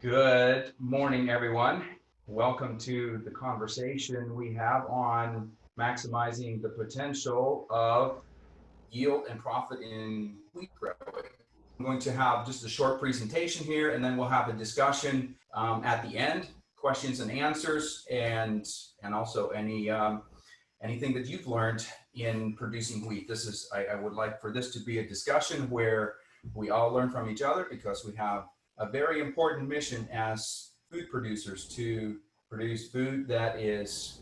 Good morning, everyone. Welcome to the conversation we have on maximizing the potential of yield and profit in wheat growing. I'm going to have just a short presentation here, and then we'll have a discussion at the end, questions and answers, and also anything that you've learned in producing wheat. I would like for this to be a discussion where we all learn from each other, because we have a very important mission as food producers to produce food that is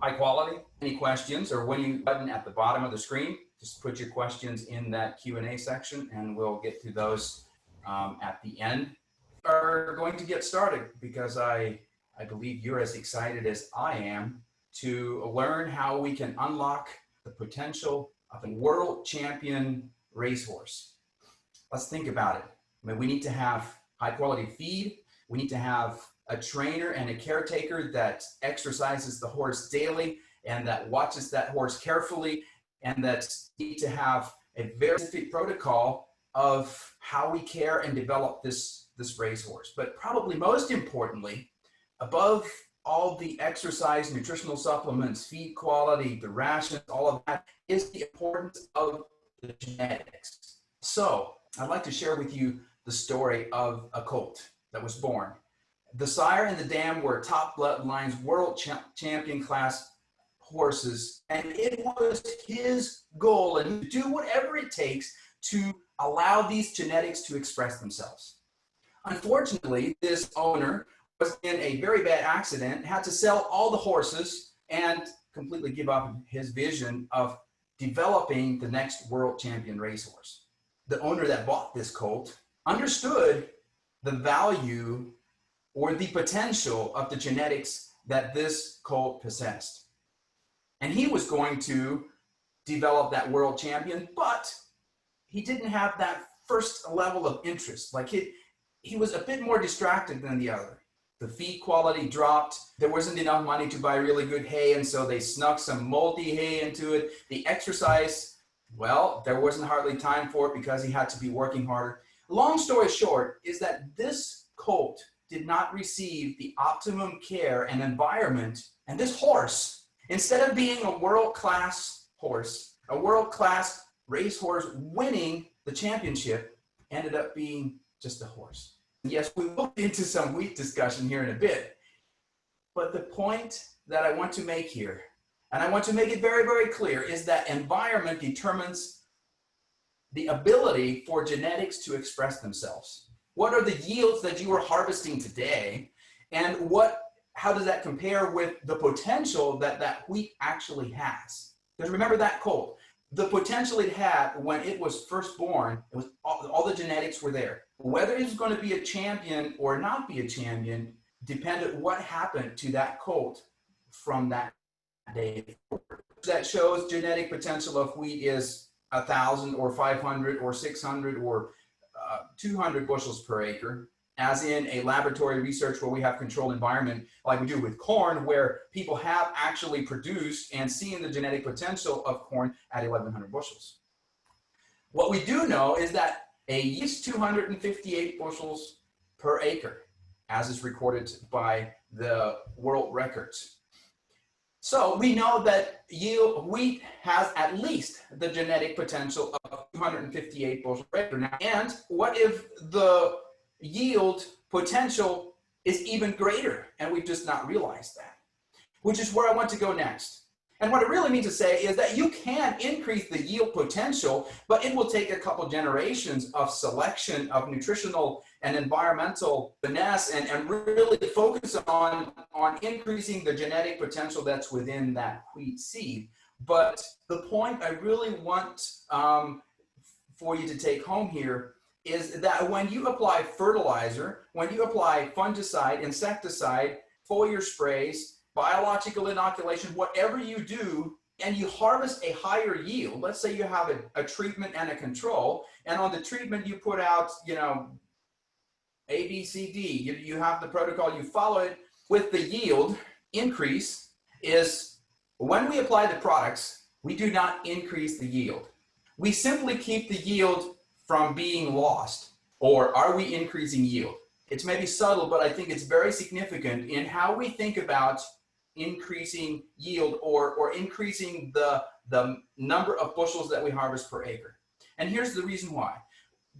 high quality. Any questions, or when you button at the bottom of the screen, just put your questions in that Q&A section and we'll get to those at the end. Are going to get started because I believe you're as excited as I am to learn how we can unlock the potential of a world champion racehorse. Let's think about it. I mean, we need to have high quality feed. We need to have a trainer and a caretaker that exercises the horse daily and that watches that horse carefully, and that need to have a very specific protocol of how we care and develop this racehorse. But probably most importantly, above all the exercise, nutritional supplements, feed quality, the rations, all of that, is the importance of the genetics. So I'd like to share with you the story of a colt that was born. The sire and the dam were top bloodlines, world champion class horses, and it was his goal and to do whatever it takes to allow these genetics to express themselves. Unfortunately, this owner was in a very bad accident, had to sell all the horses and completely give up his vision of developing the next world champion racehorse. The owner that bought this colt understood the value or the potential of the genetics that this colt possessed. And he was going to develop that world champion, but he didn't have that first level of interest. Like he was a bit more distracted than the other. The feed quality dropped. There wasn't enough money to buy really good hay, and so they snuck some moldy hay into it. The exercise, well, there wasn't hardly time for it because he had to be working harder. Long story short is that this colt did not receive the optimum care and environment, and this horse, instead of being a world-class horse, a world-class racehorse winning the championship, ended up being just a horse. Yes, we will get into some wheat discussion here in a bit, but the point that I want to make here, and I want to make it very, very clear, is that environment determines the ability for genetics to express themselves. What are the yields that you are harvesting today, and how does that compare with the potential that wheat actually has? Because remember that colt, the potential it had when it was first born, it was all the genetics were there. Whether it was going to be a champion or not be a champion depended what happened to that colt from that day forward. That shows genetic potential of wheat is 1,000 or 500 or 600 or 200 bushels per acre, as in a laboratory research where we have controlled environment like we do with corn, where people have actually produced and seen the genetic potential of corn at 1,100 bushels. What we do know is that a yield is 258 bushels per acre, as is recorded by the world records. So we know that wheat has at least the genetic potential of 258 bushels per acre. Now, and what if the yield potential is even greater and we've just not realized that? Which is where I want to go next. And what I really mean to say is that you can increase the yield potential, but it will take a couple generations of selection, of nutritional and environmental finesse, and really focus on increasing the genetic potential that's within that wheat seed. But the point I really want for you to take home here is that when you apply fertilizer, when you apply fungicide, insecticide, foliar sprays, biological inoculation, whatever you do, and you harvest a higher yield, let's say you have a treatment and a control, and on the treatment you put out, A, B, C, D, you have the protocol, you follow it, with the yield increase is when we apply the products, we do not increase the yield. We simply keep the yield from being lost. Or are we increasing yield? It's maybe subtle, but I think it's very significant in how we think about increasing yield or increasing the number of bushels that we harvest per acre. And here's the reason why.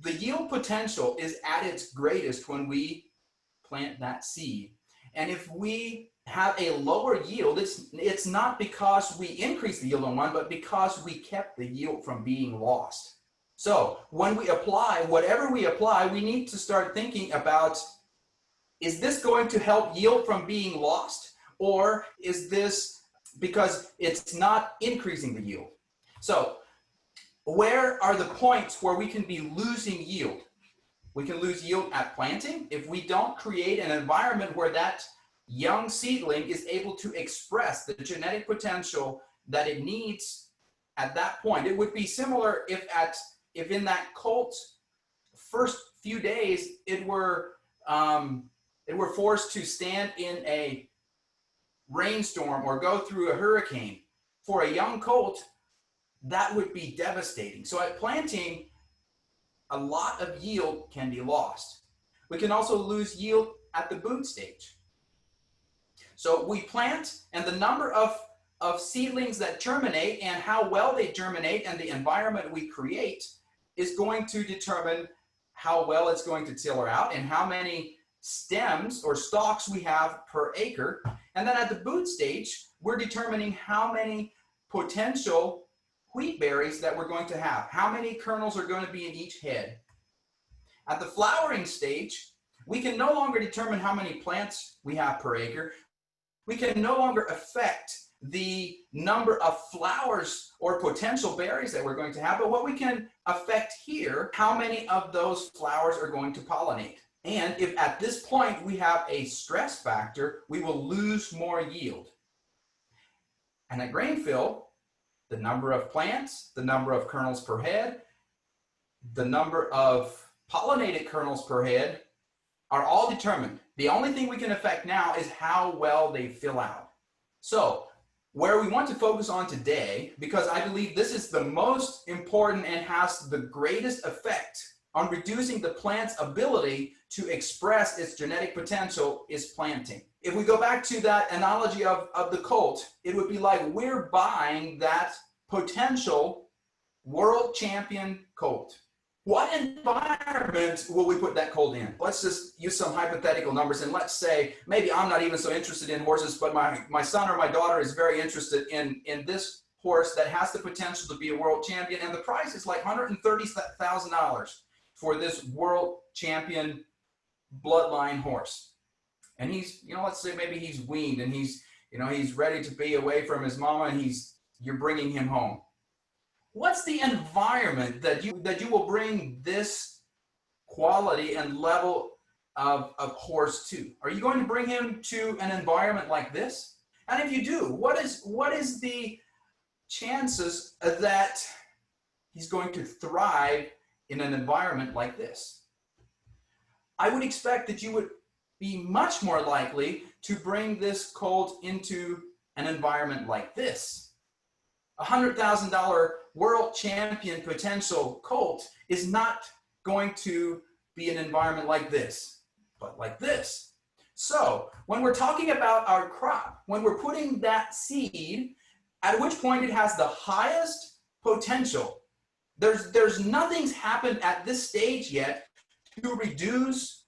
The yield potential is at its greatest when we plant that seed. And if we have a lower yield, it's not because we increased the yield on one, but because we kept the yield from being lost. So when we apply, whatever we apply, we need to start thinking about, is this going to help yield from being lost? Or is this because it's not increasing the yield? So where are the points where we can be losing yield? We can lose yield at planting if we don't create an environment where that young seedling is able to express the genetic potential that it needs at that point. It would be similar if in that colt's first few days it were forced to stand in a rainstorm or go through a hurricane. For a young colt, that would be devastating. So at planting, a lot of yield can be lost. We can also lose yield at the boot stage. So we plant, and the number of seedlings that germinate and how well they germinate and the environment we create is going to determine how well it's going to tiller out and how many stems or stalks we have per acre. And then at the boot stage, we're determining how many potential wheat berries that we're going to have, how many kernels are going to be in each head. At the flowering stage, we can no longer determine how many plants we have per acre. We can no longer affect the number of flowers or potential berries that we're going to have, but what we can affect here, how many of those flowers are going to pollinate. And if at this point we have a stress factor, we will lose more yield. And at grain fill, the number of plants, the number of kernels per head, the number of pollinated kernels per head are all determined. The only thing we can affect now is how well they fill out. So where we want to focus on today, because I believe this is the most important and has the greatest effect on reducing the plant's ability to express its genetic potential, is planting. If we go back to that analogy of the colt, it would be like we're buying that potential world champion colt. What environment will we put that colt in? Let's just use some hypothetical numbers, and let's say maybe I'm not even so interested in horses, but my son or my daughter is very interested in this horse that has the potential to be a world champion, and the price is like $130,000 for this world champion bloodline horse. And he's, let's say maybe he's weaned and he's ready to be away from his mama, and you're bringing him home. What's the environment that you will bring this quality and level of horse to? Are you going to bring him to an environment like this? And if you do, what is the chances that he's going to thrive in an environment like this? I would expect that you would be much more likely to bring this colt into an environment like this. $100,000 world champion potential colt is not going to be an environment like this, but like this. So when we're talking about our crop, when we're putting that seed, at which point it has the highest potential, there's nothing's happened at this stage yet to reduce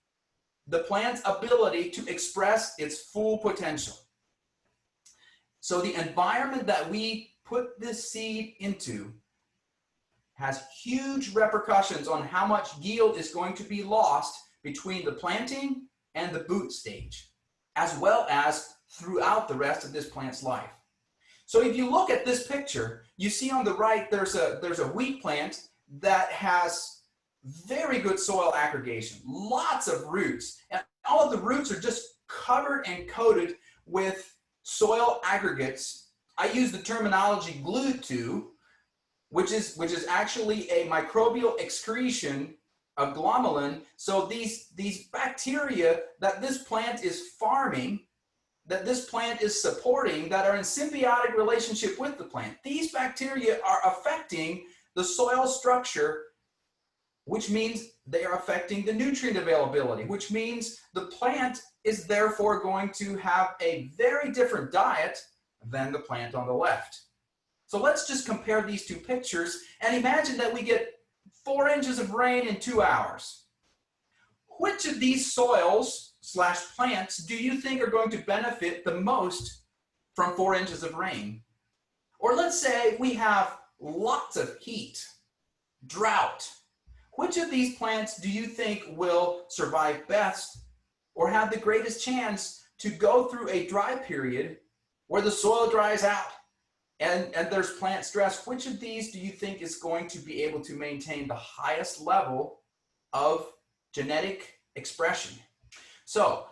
the plant's ability to express its full potential. So the environment that we put this seed into has huge repercussions on how much yield is going to be lost between the planting and the boot stage, as well as throughout the rest of this plant's life. So if you look at this picture, you see on the right there's a wheat plant that has very good soil aggregation, lots of roots, and all of the roots are just covered and coated with soil aggregates. I use the terminology glued to, which is actually a microbial excretion of glomalin. So these bacteria that this plant is farming, that this plant is supporting, that are in symbiotic relationship with the plant, these bacteria are affecting the soil structure which means they are affecting the nutrient availability, which means the plant is therefore going to have a very different diet than the plant on the left. So let's just compare these two pictures and imagine that we get 4 inches of rain in 2 hours. Which of these soils / plants do you think are going to benefit the most from 4 inches of rain? Or let's say we have lots of heat, drought. Which of these plants do you think will survive best or have the greatest chance to go through a dry period where the soil dries out and there's plant stress? Which of these do you think is going to be able to maintain the highest level of genetic expression? So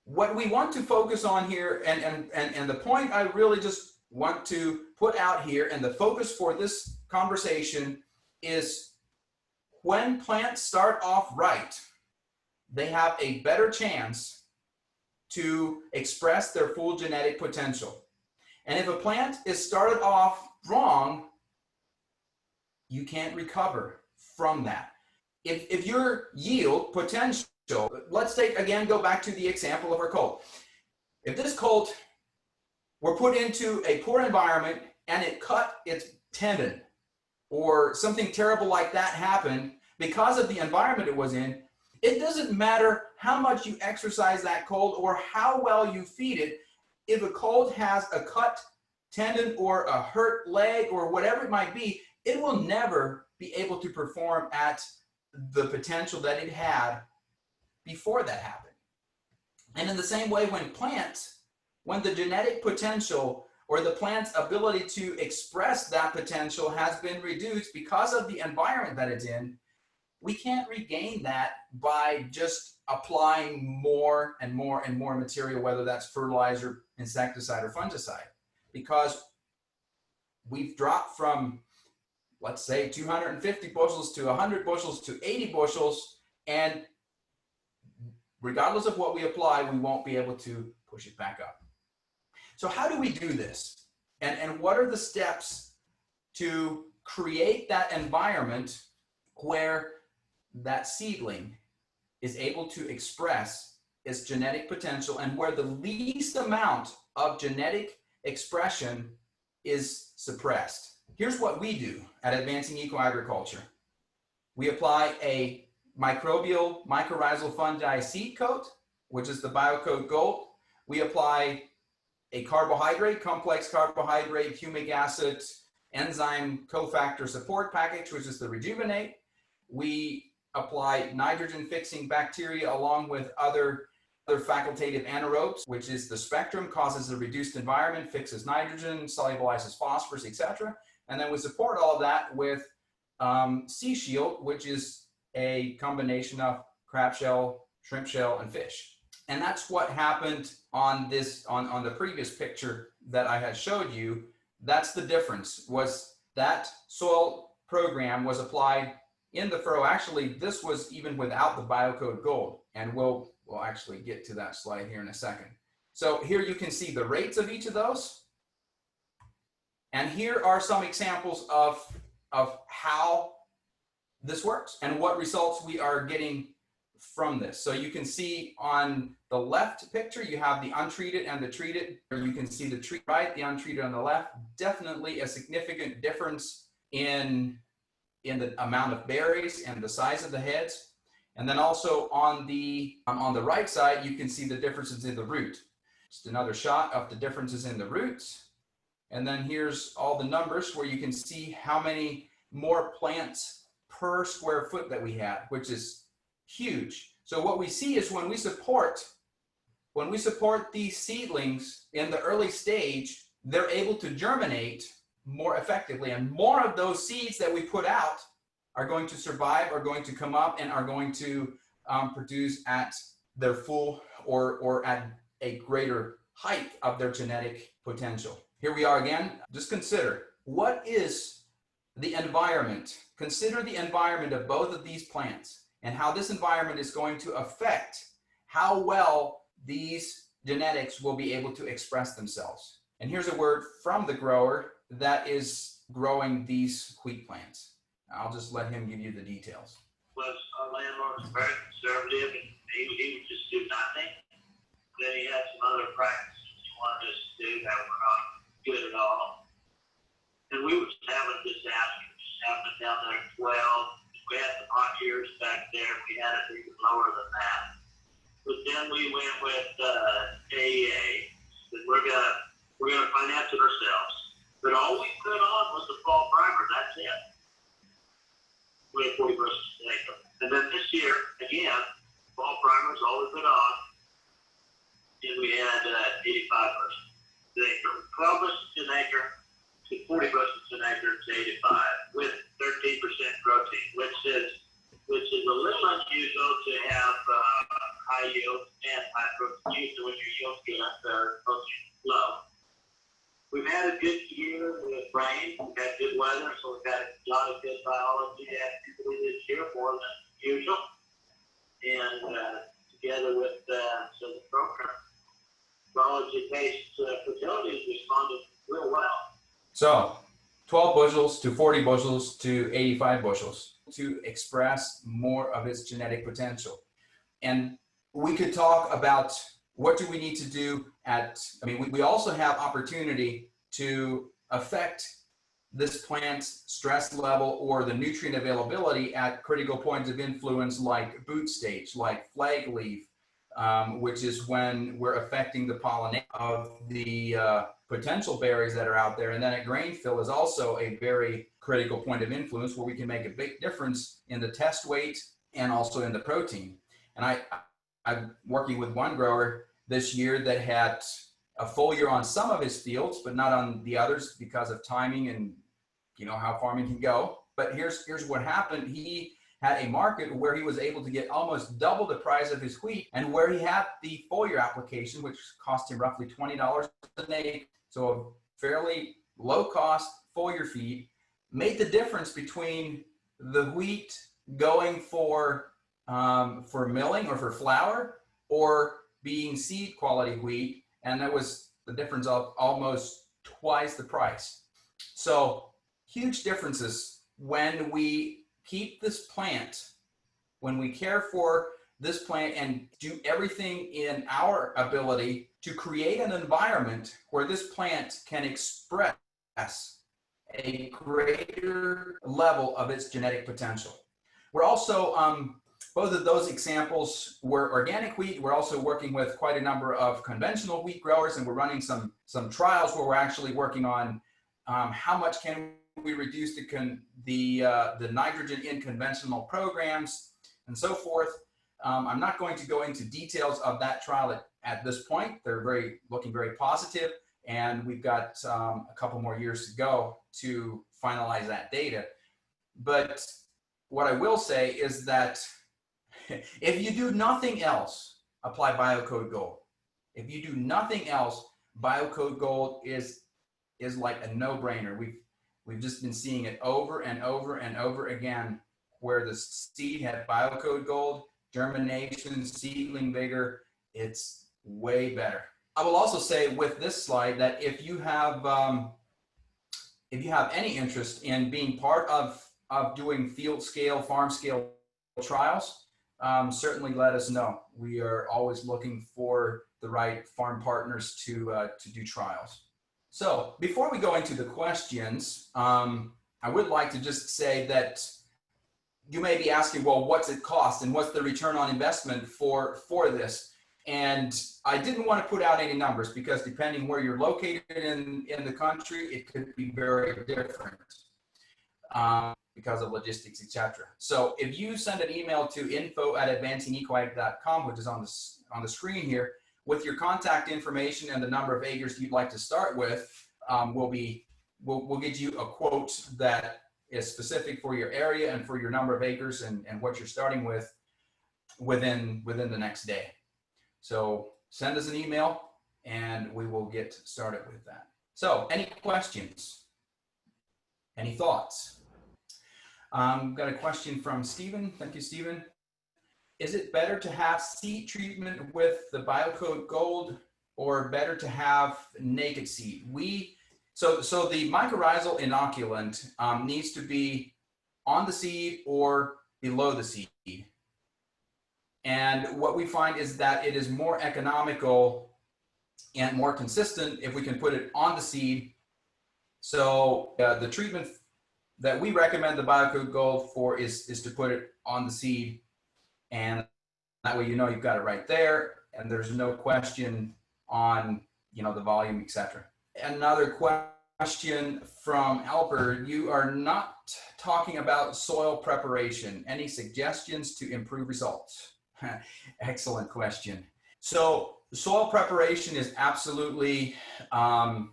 what we want to focus on here, and the point I really just want to put out here, and the focus for this conversation is when plants start off right, they have a better chance to express their full genetic potential. And if a plant is started off wrong, you can't recover from that. If your yield potential, let's take, again, go back to the example of our colt. If this colt were put into a poor environment and it cut its tendon or something terrible like that happened because of the environment it was in, it doesn't matter how much you exercise that colt or how well you feed it. If a colt has a cut tendon or a hurt leg or whatever it might be, it will never be able to perform at the potential that it had before that happened. And in the same way, when the genetic potential or the plant's ability to express that potential has been reduced because of the environment that it's in, we can't regain that by just applying more and more and more material, whether that's fertilizer, insecticide, or fungicide, because we've dropped from, let's say, 250 bushels to 100 bushels to 80 bushels, and regardless of what we apply, we won't be able to push it back up. So how do we do this? And what are the steps to create that environment where that seedling is able to express its genetic potential and where the least amount of genetic expression is suppressed? Here's what we do at Advancing Eco-Agriculture. We apply a microbial mycorrhizal fungi seed coat, which is the BioCoat Gold. We apply a carbohydrate, complex carbohydrate, humic acid, enzyme cofactor support package, which is the Rejuvenate. We apply nitrogen fixing bacteria along with other facultative anaerobes, which is the Spectrum, causes a reduced environment, fixes nitrogen, solubilizes phosphorus, etc. And then we support all of that with Sea Shield, which is a combination of crab shell, shrimp shell, and fish. And that's what happened on the previous picture that I had showed you. That's the difference, was that soil program was applied in the furrow. Actually, this was even without the BioCoat Gold, and we'll actually get to that slide here in a second. So here you can see the rates of each of those. And here are some examples of how this works and what results we are getting from this. So you can see on the left picture, you have the untreated and the treated. You can see the treated right, the untreated on the left. Definitely a significant difference in the amount of berries and the size of the heads. And then also on the right side, you can see the differences in the root. Just another shot of the differences in the roots. And then here's all the numbers where you can see how many more plants per square foot that we had, which is huge. So what we see is when we support these seedlings in the early stage, they're able to germinate more effectively, and more of those seeds that we put out are going to survive, are going to come up, and are going to produce at their full or at a greater height of their genetic potential. Here we are again. Just consider, what is the environment? Consider the environment of both of these plants and how this environment is going to affect how well these genetics will be able to express themselves. And here's a word from the grower that is growing these wheat plants. I'll just let him give you the details. Was our landlord was very conservative, and he would just do nothing. Then he had some other practices he wanted us to do that were not good at all. And we were just having disasters, just having it down there at 12. We had some hot years back there. We had it even lower than that. But then we went with AEA. And we're gonna finance it ourselves. But all we put on was the fall primer. That's it. We had 40 bushels an acre. And then this year, again, fall primers all we put on. And we had 85 bushels an acre. 12 bushels an acre to 40 bushels an acre to 85 with 13% protein, which is a little unusual to have high yield and high protein. Usually when your yields get up there, protein low. We've had a good year with rain. We've had good weather, so we've had a lot of good biology activity this year, more than usual. And together with so the program, biology-based fertility has responded real well. So 12 bushels to 40 bushels to 85 bushels to express more of its genetic potential. And we could talk about what do we need to do we also have opportunity to affect this plant's stress level or the nutrient availability at critical points of influence like boot stage, like flag leaf, which is when we're affecting the pollination of the potential berries that are out there. And then at grain fill is also a very critical point of influence where we can make a big difference in the test weight and also in the protein. And I'm working with one grower this year that had a full year on some of his fields, but not on the others because of timing and how farming can go. But here's what happened. He had a market where he was able to get almost double the price of his wheat, and where he had the foliar application, which cost him roughly $20 an acre, so a fairly low cost foliar feed, made the difference between the wheat going for milling or for flour or being seed quality wheat, and that was the difference of almost twice the price. So huge differences when we keep this plant, when we care for this plant and do everything in our ability to create an environment where this plant can express a greater level of its genetic potential. We're also, both of those examples were organic wheat. We're also working with quite a number of conventional wheat growers, and we're running some trials where we're actually working on how much can we reduce the nitrogen in conventional programs and so forth. I'm not going to go into details of that trial at this point. They're looking very positive, and we've got a couple more years to go to finalize that data. But what I will say is that if you do nothing else, apply BioCode Gold. If you do nothing else, BioCode Gold is like a no-brainer. We've just been seeing it over and over and over again, where the seed had BioCode Gold, germination, seedling vigor, it's way better. I will also say with this slide that if you have any interest in being part of doing field scale, farm scale trials, certainly let us know. We are always looking for the right farm partners to do trials. So before we go into the questions, I would like to just say that you may be asking, well, what's it cost and what's the return on investment for this? And I didn't want to put out any numbers because depending where you're located in the country, it could be very different because of logistics, etc. So if you send an email to info@advancingecoag.com, which is on the screen here, with your contact information and the number of acres you'd like to start with, we'll get you a quote that is specific for your area and for your number of acres and what you're starting with within the next day. So send us an email and we will get started with that. So any questions? Any thoughts? Got a question from Stephen. Thank you, Stephen. Is it better to have seed treatment with the BioCode Gold or better to have naked seed? So the mycorrhizal inoculant needs to be on the seed or below the seed. And what we find is that it is more economical and more consistent if we can put it on the seed. So the treatment that we recommend the BioCode Gold for is to put it on the seed, and that way you've got it right there, and there's no question on the volume, etc. Another question from Alper: you are not talking about soil preparation. Any suggestions to improve results? Excellent question. So soil preparation is absolutely, I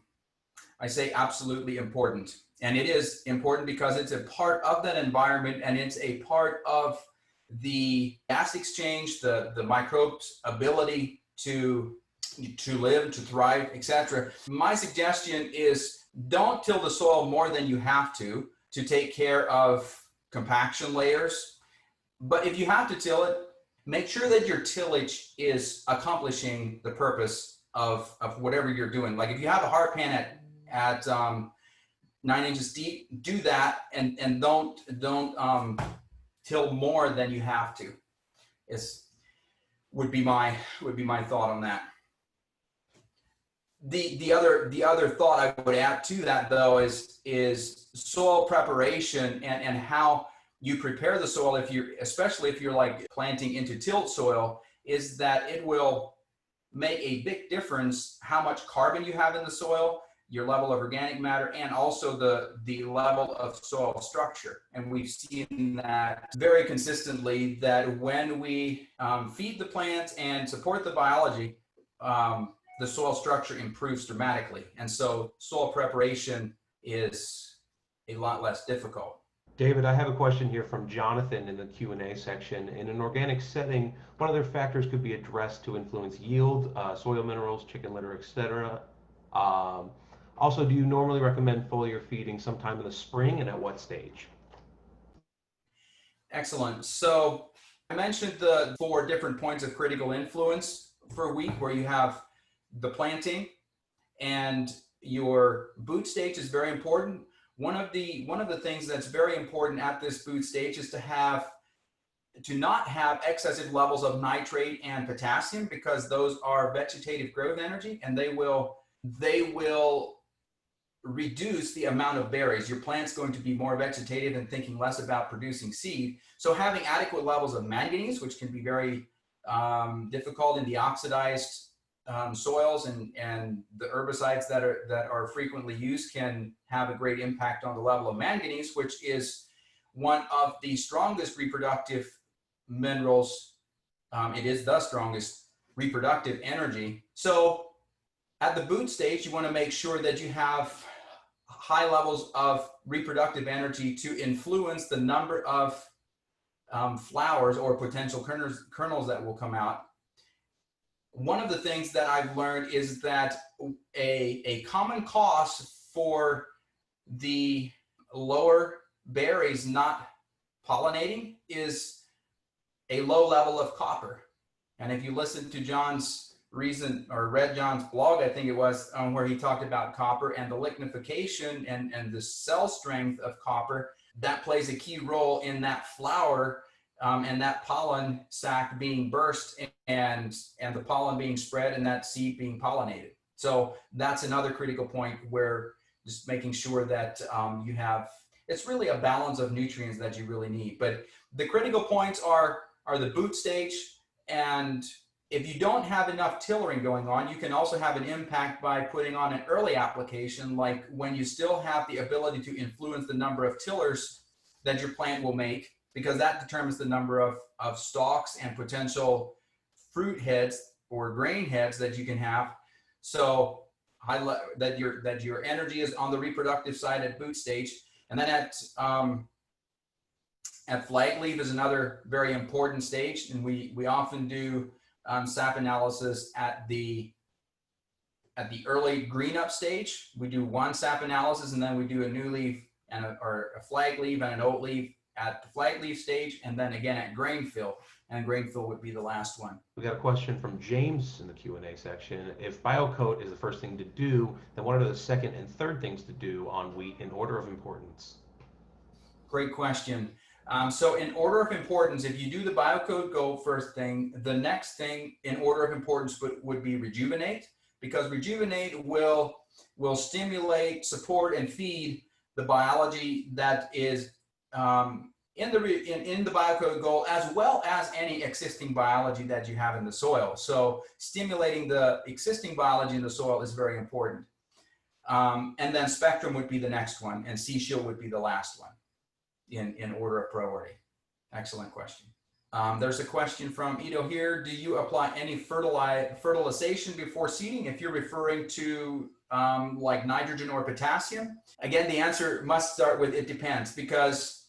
say absolutely important. And it is important because it's a part of that environment, and it's a part of the gas exchange, the microbes' ability to live, to thrive, etc. My suggestion is don't till the soil more than you have to take care of compaction layers. But if you have to till it, make sure that your tillage is accomplishing the purpose of whatever you're doing. Like if you have a hard pan at 9 inches deep, do that, and don't till more than you have to. Would be my thought on that. The other thought I would add to that, though, is soil preparation and how you prepare the soil, especially if you're like planting into tilled soil, is that it will make a big difference how much carbon you have in the soil, your level of organic matter, and also the level of soil structure. And we've seen that very consistently, that when we feed the plants and support the biology, the soil structure improves dramatically. And so soil preparation is a lot less difficult. David, I have a question here from Jonathan in the Q&A section. In an organic setting, what other factors could be addressed to influence yield, soil minerals, chicken litter, etc.? Also, do you normally recommend foliar feeding sometime in the spring, and at what stage? Excellent. So I mentioned the 4 different points of critical influence for wheat, where you have the planting, and your boot stage is very important. One of the things that's very important at this boot stage is to not have excessive levels of nitrate and potassium, because those are vegetative growth energy, and they will reduce the amount of berries. Your plant's going to be more vegetative and thinking less about producing seed. So having adequate levels of manganese, which can be very difficult in the oxidized soils, and the herbicides that are frequently used can have a great impact on the level of manganese, which is one of the strongest reproductive minerals. It is the strongest reproductive energy. So at the boot stage, you want to make sure that you have high levels of reproductive energy to influence the number of flowers or potential kernels that will come out. One of the things that I've learned is that a common cause for the lower berries not pollinating is a low level of copper. And if you listen to John's read John's blog, I think it was, where he talked about copper and the lignification and the cell strength of copper, that plays a key role in that flower and that pollen sac being burst, and the pollen being spread, and that seed being pollinated. So that's another critical point, where just making sure that you have, it's really a balance of nutrients that you really need. But the critical points are the boot stage, and if you don't have enough tillering going on, you can also have an impact by putting on an early application, like when you still have the ability to influence the number of tillers that your plant will make, because that determines the number of stalks and potential fruit heads or grain heads that you can have. So that your energy is on the reproductive side at boot stage. And then at flag leaf is another very important stage, and we often do sap analysis at the early green up stage. We do one sap analysis, and then we do a new leaf or a flag leaf and an oat leaf at the flag leaf stage, and then again at grain fill, and grain fill would be the last one. We got a question from James in the Q&A section. If biocoat is the first thing to do, then what are the second and third things to do on wheat in order of importance? Great question. So in order of importance, if you do the biocode goal first thing, the next thing in order of importance would be rejuvenate, because rejuvenate will stimulate, support, and feed the biology that is in the biocode goal, as well as any existing biology that you have in the soil. So stimulating the existing biology in the soil is very important. And then spectrum would be the next one, and sea shield would be the last one in order of priority. Excellent question. There's a question from Ito here. Do you apply any fertilization before seeding if you're referring to like nitrogen or potassium? Again, the answer must start with it depends, because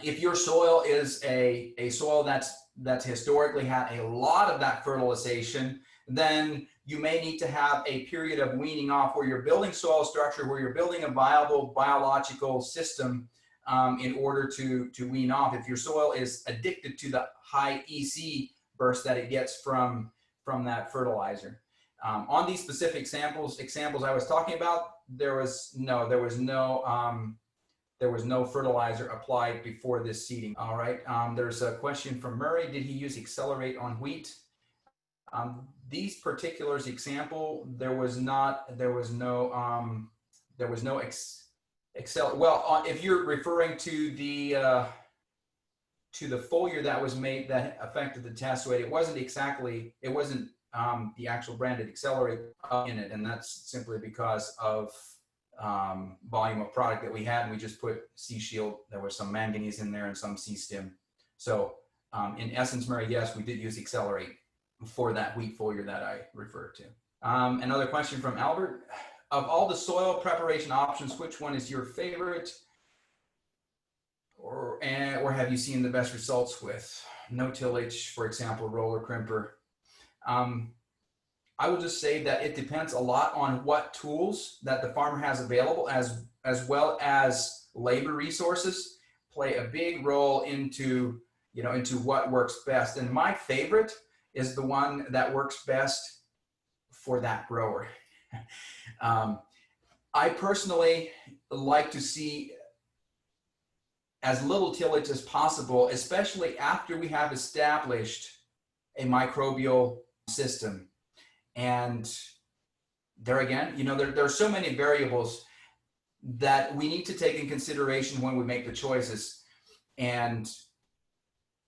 if your soil is a soil that's historically had a lot of that fertilization, then you may need to have a period of weaning off where you're building soil structure, where you're building a viable biological system in order to wean off. If your soil is addicted to the high EC burst that it gets from that fertilizer. On these specific examples I was talking about, there was no fertilizer applied before this seeding. All right. There's a question from Murray. Did he use Accelerate on wheat? These particulars example, there was no Excel. Well, if you're referring to the foliar that was made that affected the test weight, it wasn't the actual branded Accelerate in it, and that's simply because of volume of product that we had, and we just put Sea Shield. There was some manganese in there and some Sea Stim. So in essence, Mary, yes, we did use Accelerate for that wheat foliar that I referred to. Another question from Albert. Of all the soil preparation options, which one is your favorite? Or have you seen the best results with? No tillage, for example, roller crimper. I will just say that it depends a lot on what tools that the farmer has available, as well as labor resources play a big role into what works best. And my favorite is the one that works best for that grower. I personally like to see as little tillage as possible, especially after we have established a microbial system. And there again, there are so many variables that we need to take in consideration when we make the choices. And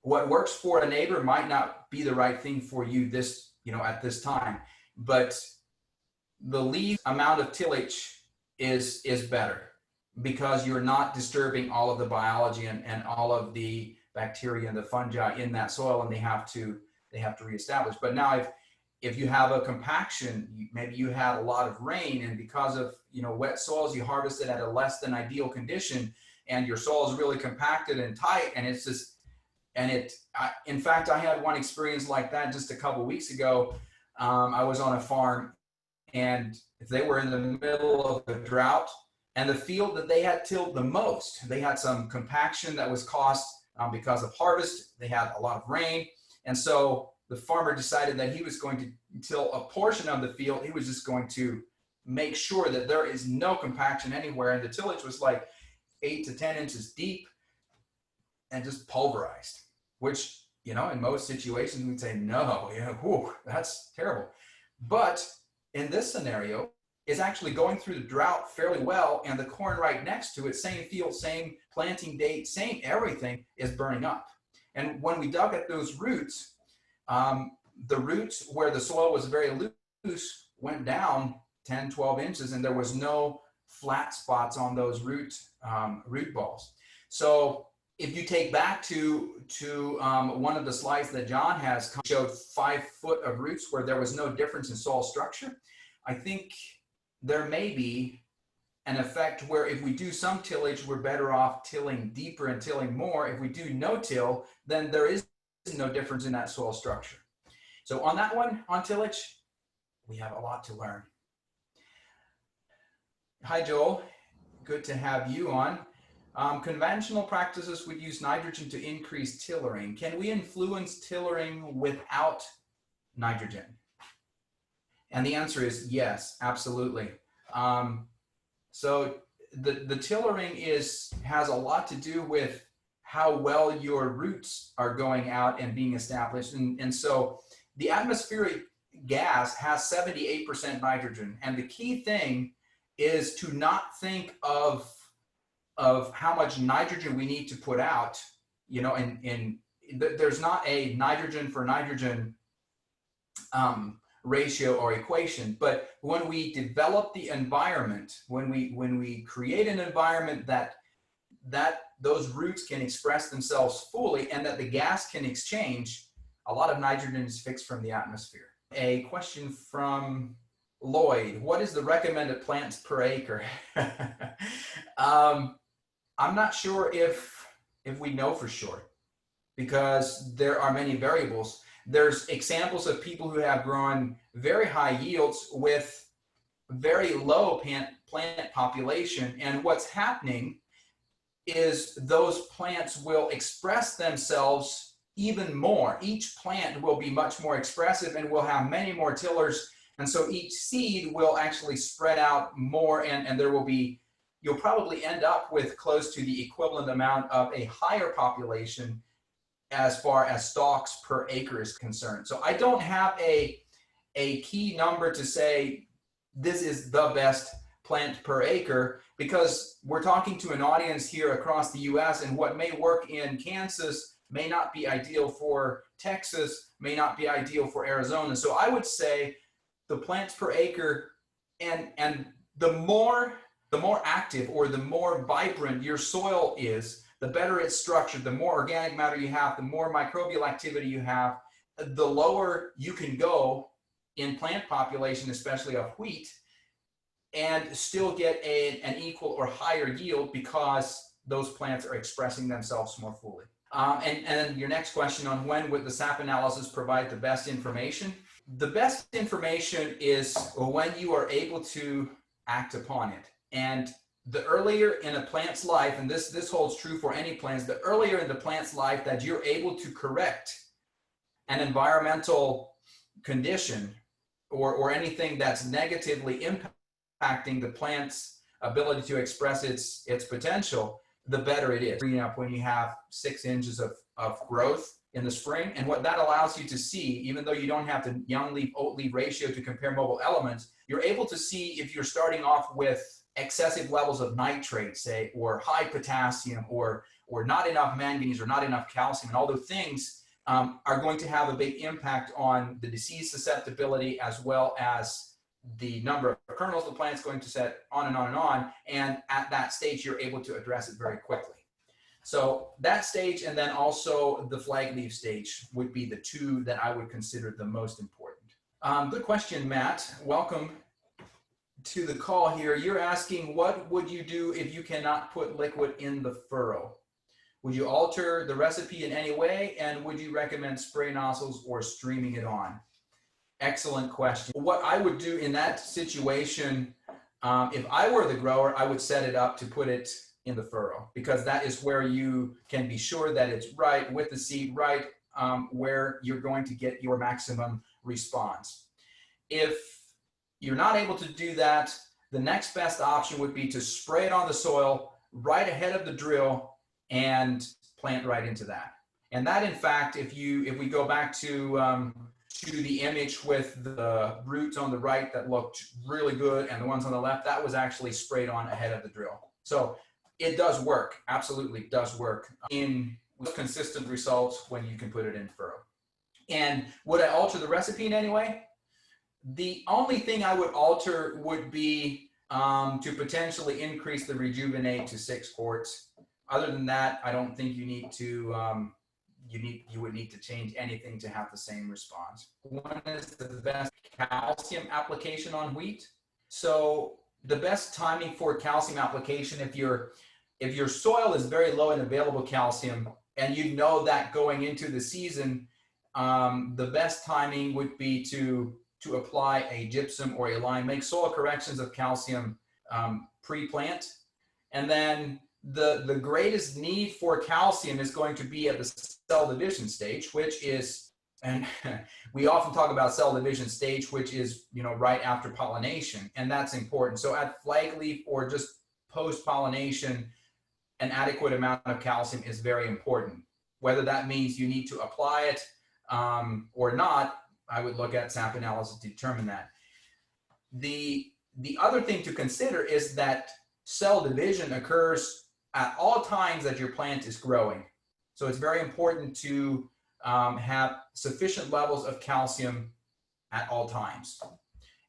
what works for a neighbor might not be the right thing for you at this time. But the least amount of tillage is better, because you're not disturbing all of the biology and all of the bacteria and the fungi in that soil, and they have to reestablish. But now if you have a compaction, maybe you had a lot of rain, and because of wet soils, you harvested at a less than ideal condition, and your soil is really compacted and tight, and it's just, in fact, I had one experience like that just a couple weeks ago. I was on a farm, and they were in the middle of a drought, and the field that they had tilled the most, they had some compaction that was caused because of harvest. They had a lot of rain, and so the farmer decided that he was going to till a portion of the field. He was just going to make sure that there is no compaction anywhere, and the tillage was like 8 to 10 inches deep and just pulverized, which, in most situations we'd say, no, whew, that's terrible. But in this scenario, it's actually going through the drought fairly well, and the corn right next to it, same field, same planting date, same everything, is burning up. And when we dug at those roots, the roots where the soil was very loose went down 10, 12 inches, and there was no flat spots on those root balls. So if you take back to one of the slides that John has showed 5 foot of roots where there was no difference in soil structure, I think there may be an effect where if we do some tillage, we're better off tilling deeper and tilling more. If we do no till, then there is no difference in that soil structure. So on that one, on tillage, we have a lot to learn. Hi, Joel. Good to have you on. Conventional practices would use nitrogen to increase tillering. Can we influence tillering without nitrogen? And the answer is yes, absolutely. So the tillering has a lot to do with how well your roots are going out and being established. And so the atmospheric gas has 78% nitrogen. And the key thing is to not think of how much nitrogen we need to put out, there's not a nitrogen for nitrogen ratio or equation, but when we develop the environment, when we create an environment that those roots can express themselves fully and that the gas can exchange, a lot of nitrogen is fixed from the atmosphere. A question from Lloyd: what is the recommended plants per acre? I'm not sure if we know for sure, because there are many variables. There's examples of people who have grown very high yields with very low plant population, and what's happening is those plants will express themselves even more. Each plant will be much more expressive and will have many more tillers, and so each seed will actually spread out more, and there will be, you'll probably end up with close to the equivalent amount of a higher population as far as stalks per acre is concerned. So I don't have a key number to say this is the best plant per acre, because we're talking to an audience here across the US, and what may work in Kansas may not be ideal for Texas, may not be ideal for Arizona. So I would say the plants per acre, and the more active or the more vibrant your soil is, the better it's structured, the more organic matter you have, the more microbial activity you have, the lower you can go in plant population, especially of wheat, and still get an equal or higher yield because those plants are expressing themselves more fully. And your next question on when would the SAP analysis provide the best information? The best information is when you are able to act upon it. And the earlier in a plant's life, and this holds true for any plants, the earlier in the plant's life that you're able to correct an environmental condition or anything that's negatively impacting the plant's ability to express its potential, the better it is. Green up when you have 6 inches of growth in the spring. And what that allows you to see, even though you don't have the young leaf oat leaf ratio to compare mobile elements, you're able to see if you're starting off with excessive levels of nitrate, say, or high potassium, or not enough manganese, or not enough calcium, and all those things are going to have a big impact on the disease susceptibility, as well as the number of kernels the plant's going to set, on and on and on. And at that stage, you're able to address it very quickly. So that stage, and then also the flag leaf stage, would be the two that I would consider the most important. Good question, Matt. Welcome to the call here. You're asking, what would you do if you cannot put liquid in the furrow? Would you alter the recipe in any way? And would you recommend spray nozzles or streaming it on? Excellent question. What I would do in that situation, if I were the grower, I would set it up to put it in the furrow, because that is where you can be sure that it's right with the seed, right where you're going to get your maximum response. If you're not able to do that, the next best option would be to spray it on the soil right ahead of the drill and plant right into that. And that, in fact, if we go back to the image with the roots on the right that looked really good, and the ones on the left, that was actually sprayed on ahead of the drill. So it does work, absolutely does work in consistent results when you can put it in furrow. And would I alter the recipe in any way? The only thing I would alter would be to potentially increase the rejuvenate to 6 quarts. Other than that, I don't think you need to you would need to change anything to have the same response. When is the best calcium application on wheat? So the best timing for calcium application, if your soil is very low in available calcium, and you know that going into the season, the best timing would be to apply a gypsum or a lime, make soil corrections of calcium pre-plant. And then the greatest need for calcium is going to be at the cell division stage, which is, and we often talk about cell division stage, which is, right after pollination, and that's important. So at flag leaf or just post-pollination, an adequate amount of calcium is very important. Whether that means you need to apply it or not, I would look at sap analysis to determine that. The other thing to consider is that cell division occurs at all times that your plant is growing. So it's very important to have sufficient levels of calcium at all times.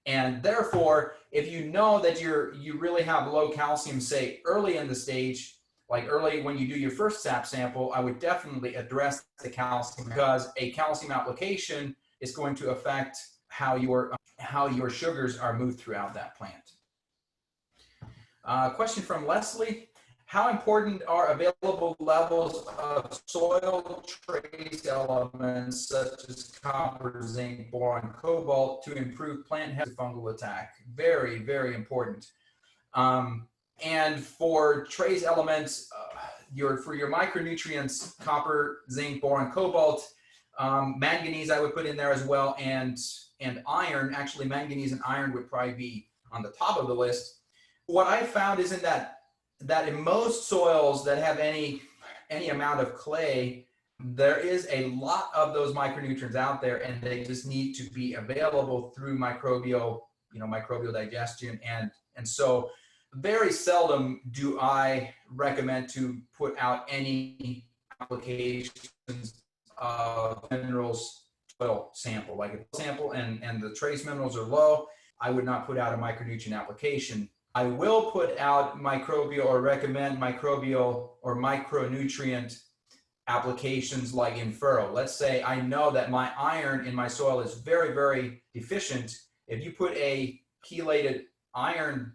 And therefore, if you know that you really have low calcium, say early in the stage, like early when you do your first sap sample, I would definitely address the calcium, because a calcium application is going to affect how your sugars are moved throughout that plant. Question from Leslie. How important are available levels of soil trace elements such as copper, zinc, boron, cobalt to improve plant health and fungal attack? Very, very important. And for trace elements, for your micronutrients, copper, zinc, boron, cobalt, manganese I would put in there as well, and iron. Actually, manganese and iron would probably be on the top of the list. What I found is that in most soils that have any amount of clay, there is a lot of those micronutrients out there, and they just need to be available through microbial digestion. And so very seldom do I recommend to put out any applications of minerals soil sample. Like if sample and the trace minerals are low, I would not put out a micronutrient application. I will put out microbial or recommend microbial or micronutrient applications like in furrow. Let's say I know that my iron in my soil is very, very deficient. If you put a chelated iron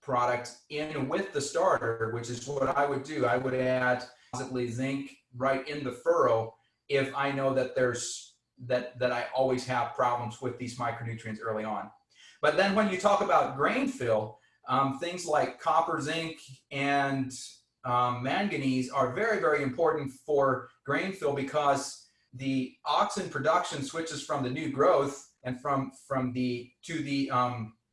product in with the starter, which is what I would do, I would add possibly zinc right in the furrow if I know that that I always have problems with these micronutrients early on. But then when you talk about grain fill, things like copper, zinc, and manganese are very, very important for grain fill, because the auxin production switches from the new growth and to the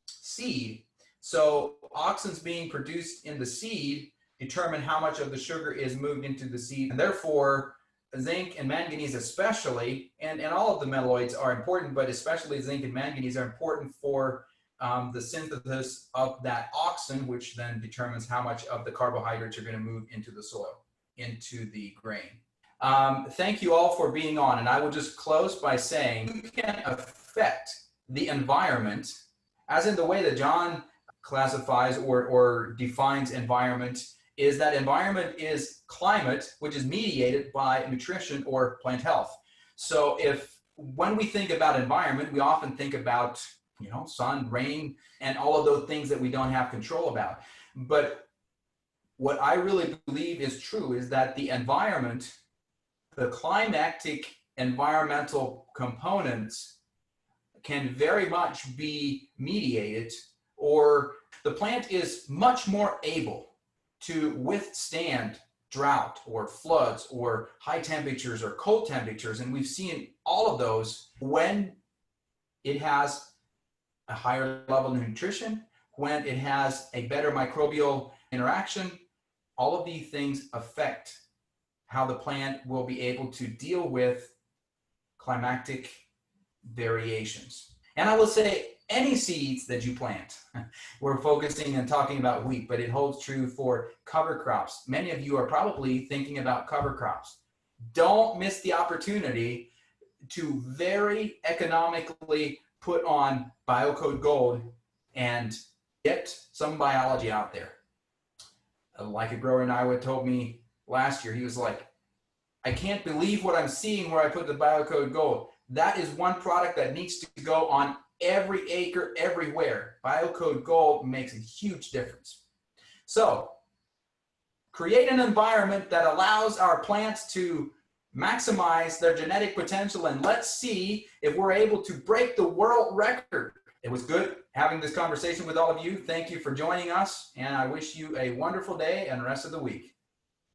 seed. So auxins being produced in the seed determine how much of the sugar is moved into the seed, and therefore zinc and manganese especially, and all of the metalloids are important, but especially zinc and manganese are important for the synthesis of that auxin, which then determines how much of the carbohydrates are going to move into the soil, into the grain. Thank you all for being on, and I will just close by saying you can affect the environment, as in the way that John classifies or defines environment, is that environment is climate, which is mediated by nutrition or plant health. So when we think about environment, we often think about sun, rain, and all of those things that we don't have control about. But what I really believe is true is that the environment, the climatic environmental components, can very much be mediated, or the plant is much more able to withstand drought or floods or high temperatures or cold temperatures. And we've seen all of those when it has a higher level of nutrition, when it has a better microbial interaction. All of these things affect how the plant will be able to deal with climatic variations. And I will say, any seeds that you plant, we're focusing and talking about wheat, but it holds true for cover crops. Many of you are probably thinking about cover crops. Don't miss the opportunity to very economically put on BioCode Gold and get some biology out there. Like a grower in Iowa told me last year, he was like, I can't believe what I'm seeing where I put the BioCode Gold. That is one product that needs to go on every acre, everywhere. BioCode Gold makes a huge difference. So create an environment that allows our plants to maximize their genetic potential, and let's see if we're able to break the world record. It was good having this conversation with all of you. Thank you for joining us, and I wish you a wonderful day and the rest of the week.